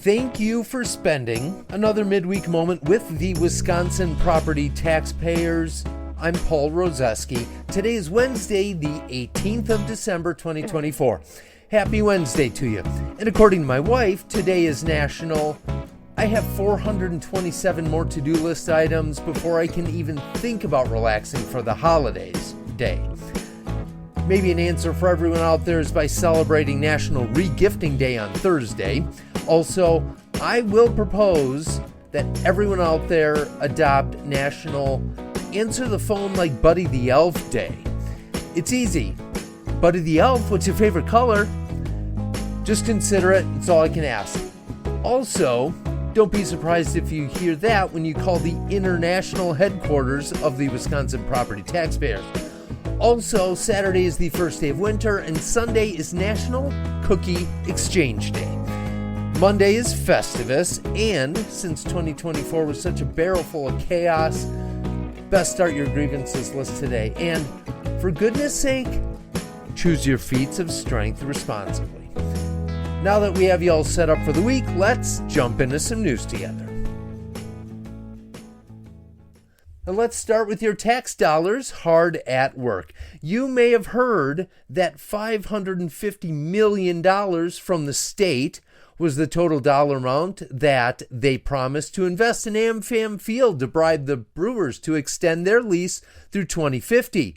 Thank you for spending another midweek moment with the Wisconsin Property Taxpayers. I'm Paul Rozeski. Today is Wednesday, the 18th of December, 2024. Happy Wednesday to you. And according to my wife, today is National. I have 427 more to-do list items before I can even think about relaxing for the holidays day. Maybe an answer for everyone out there is by celebrating National Regifting Day on Thursday. Also, I will propose that everyone out there adopt National Answer the Phone Like Buddy the Elf Day. It's easy. Buddy the Elf, what's your favorite color? Just consider it. It's all I can ask. Also, don't be surprised if you hear that when you call the international headquarters of the Wisconsin Property Taxpayers. Also, Saturday is the first day of winter, and Sunday is National Cookie Exchange Day. Monday is Festivus, and since 2024 was such a barrel full of chaos, best start your grievances list today. And for goodness sake, choose your feats of strength responsibly. Now that we have you all set up for the week, let's jump into some news together. And let's start with your tax dollars hard at work. You may have heard that $550 million from the state was the total dollar amount that they promised to invest in AmFam Field to bribe the Brewers to extend their lease through 2050.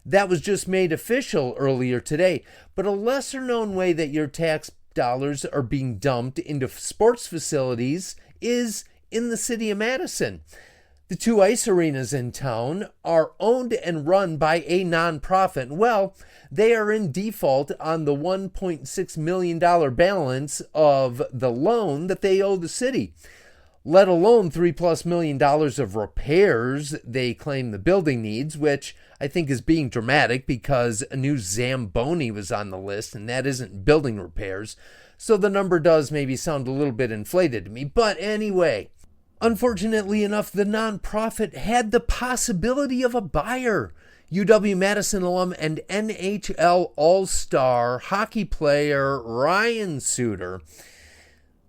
That was just made official earlier today. But a lesser known way that your tax dollars are being dumped into sports facilities is in the City of Madison. The two ice arenas in town are owned and run by a nonprofit. Well, they are in default on the $1.6 million balance of the loan that they owe the city, let alone $3+ million of repairs they claim the building needs, which I think is being dramatic because a new Zamboni was on the list, and that isn't building repairs. So the number does maybe sound a little bit inflated to me. But anyway, unfortunately enough, the nonprofit had the possibility of a buyer. UW-Madison alum and NHL All-Star hockey player Ryan Suter.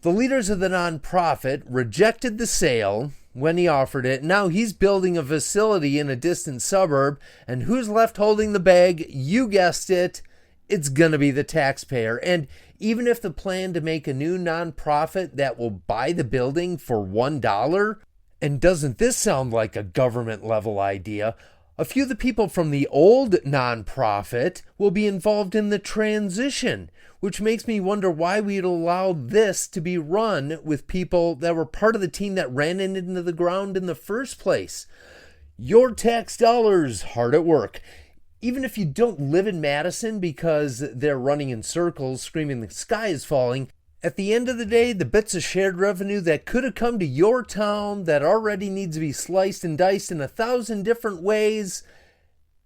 The leaders of the nonprofit rejected the sale when he offered it. Now he's building a facility in a distant suburb, and who's left holding the bag? You guessed it. It's going to be the taxpayer. And even if the plan to make a new nonprofit that will buy the building for $1, and doesn't this sound like a government level idea? A few of the people from the old nonprofit will be involved in the transition, which makes me wonder why we'd allow this to be run with people that were part of the team that ran it into the ground in the first place. Your tax dollars hard at work. Even if you don't live in Madison because they're running in circles screaming the sky is falling, at the end of the day, the bits of shared revenue that could have come to your town that already needs to be sliced and diced in 1,000 different ways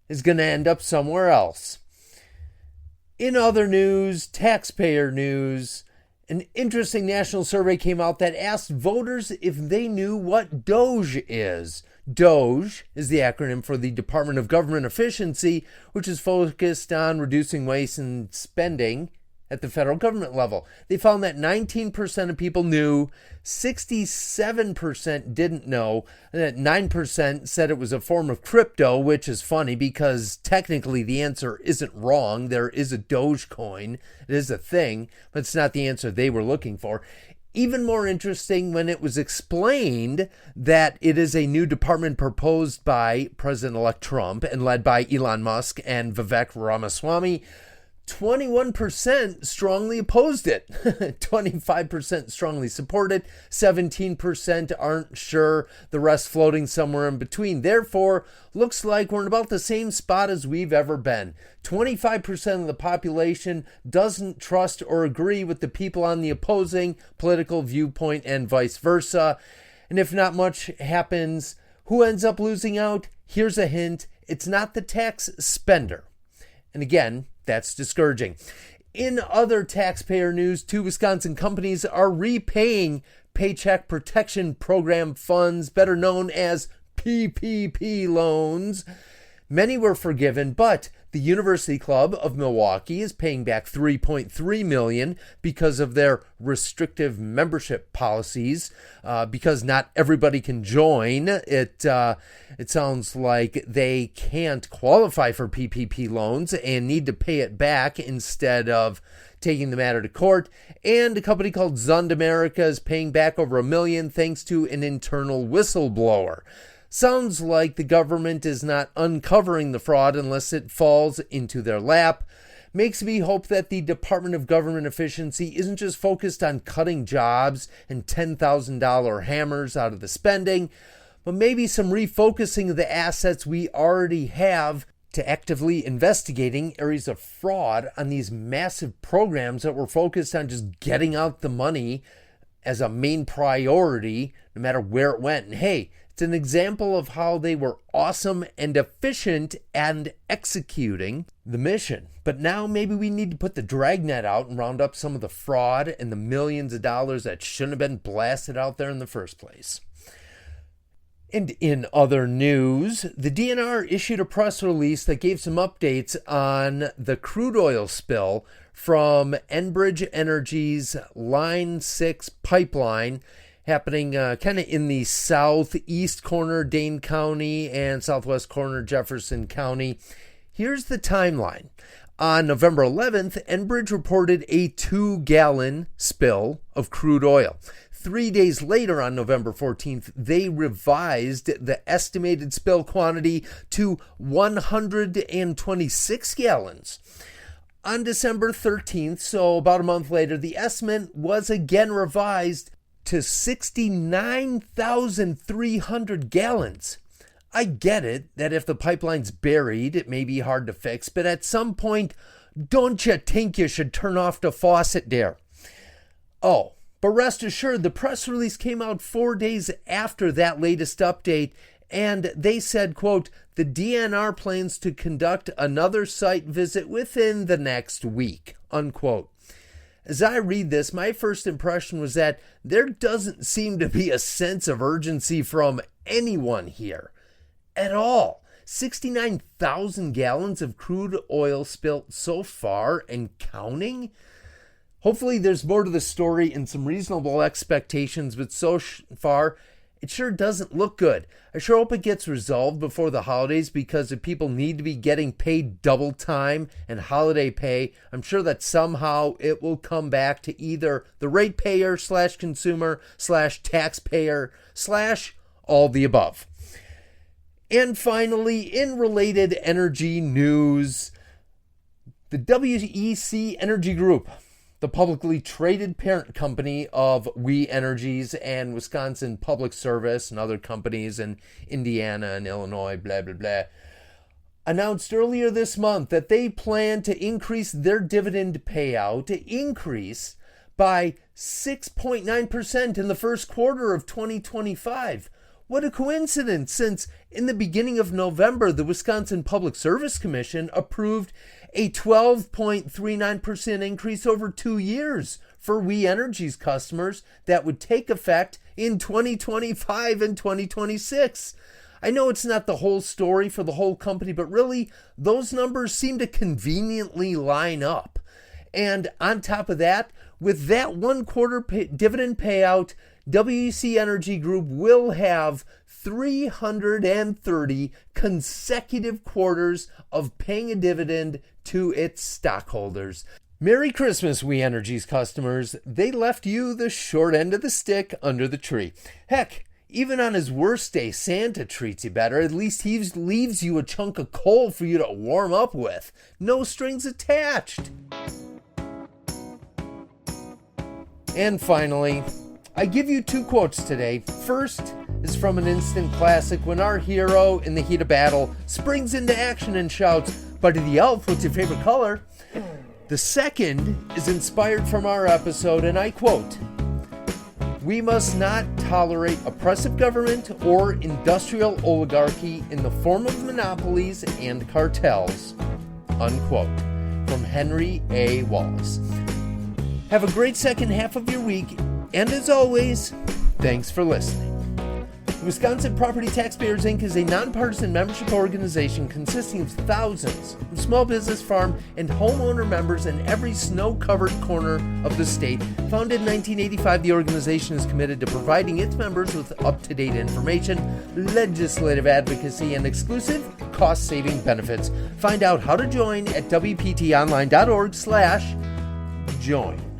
is going to end up somewhere else. In other news, taxpayer news, an interesting national survey came out that asked voters if they knew what DOGE is. DOGE is the acronym for the Department of Government Efficiency, which is focused on reducing waste and spending at the federal government level. They found that 19% of people knew, 67% didn't know, and that 9% said it was a form of crypto, which is funny because technically the answer isn't wrong. There is a Dogecoin. It is a thing, but it's not the answer they were looking for. Even more interesting when it was explained that it is a new department proposed by President-elect Trump and led by Elon Musk and Vivek Ramaswamy. 21% strongly opposed it, 25% strongly supported, 17% aren't sure, the rest floating somewhere in between. Therefore, looks like we're in about the same spot as we've ever been. 25% of the population doesn't trust or agree with the people on the opposing political viewpoint and vice versa. And if not much happens, who ends up losing out? Here's a hint. It's not the tax spender. And again, that's discouraging. In other taxpayer news, 2 Wisconsin companies are repaying Paycheck Protection Program funds, better known as PPP loans. Many were forgiven, but the University Club of Milwaukee is paying back $3.3 million because of their restrictive membership policies, because not everybody can join. It sounds like they can't qualify for PPP loans and need to pay it back instead of taking the matter to court. And a company called Zund America is paying back over $1 million thanks to an internal whistleblower. Sounds like the government is not uncovering the fraud unless it falls into their lap. Makes me hope that the Department of Government Efficiency isn't just focused on cutting jobs and $10,000 hammers out of the spending, but maybe some refocusing of the assets we already have to actively investigating areas of fraud on these massive programs that were focused on just getting out the money as a main priority, no matter where it went. And hey, it's an example of how they were awesome and efficient and executing the mission. But now maybe we need to put the dragnet out and round up some of the fraud and the millions of dollars that shouldn't have been blasted out there in the first place. And in other news, the DNR issued a press release that gave some updates on the crude oil spill from Enbridge Energy's Line 6 pipeline happening kind of in the southeast corner, Dane County, and southwest corner, Jefferson County. Here's the timeline. On November 11th, Enbridge reported a 2-gallon spill of crude oil. 3 days later, on November 14th, they revised the estimated spill quantity to 126 gallons. On December 13th, so about a month later, the estimate was again revised to 69,300 gallons. I get it that if the pipeline's buried, it may be hard to fix, but at some point, don't you think you should turn off the faucet there? Oh, but rest assured, the press release came out 4 days after that latest update, and they said, quote, the DNR plans to conduct another site visit within the next week, unquote. As I read this, my first impression was that there doesn't seem to be a sense of urgency from anyone here at all. 69,000 gallons of crude oil spilt so far and counting? Hopefully there's more to the story and some reasonable expectations, but so far, it sure doesn't look good. I sure hope it gets resolved before the holidays, because if people need to be getting paid double time and holiday pay, I'm sure that somehow it will come back to either the ratepayer / consumer / taxpayer / all the above. And finally, in related energy news, the WEC Energy Group, the publicly traded parent company of We Energies and Wisconsin Public Service and other companies in Indiana and Illinois, blah, blah, blah, announced earlier this month that they plan to increase their dividend payout by 6.9% in the first quarter of 2025. What a coincidence, since in the beginning of November, the Wisconsin Public Service Commission approved a 12.39% increase over 2 years for We Energies customers that would take effect in 2025 and 2026. I know it's not the whole story for the whole company, but really, those numbers seem to conveniently line up. And on top of that, with that 1 quarter dividend payout, WEC Energy Group will have 330 consecutive quarters of paying a dividend to its stockholders. Merry Christmas, We Energies customers. They left you the short end of the stick under the tree. Heck, even on his worst day, Santa treats you better. At least he leaves you a chunk of coal for you to warm up with. No strings attached. And finally, I give you 2 quotes today. First is from an instant classic when our hero in the heat of battle springs into action and shouts, "Buddy the Elf, what's your favorite color?" The second is inspired from our episode, and I quote, "We must not tolerate oppressive government or industrial oligarchy in the form of monopolies and cartels," unquote, from Henry A. Wallace. Have a great second half of your week, and as always, thanks for listening. Wisconsin Property Taxpayers, Inc. is a nonpartisan membership organization consisting of thousands of small business, farm, and homeowner members in every snow-covered corner of the state. Founded in 1985, the organization is committed to providing its members with up-to-date information, legislative advocacy, and exclusive cost-saving benefits. Find out how to join at WPTOnline.org/join.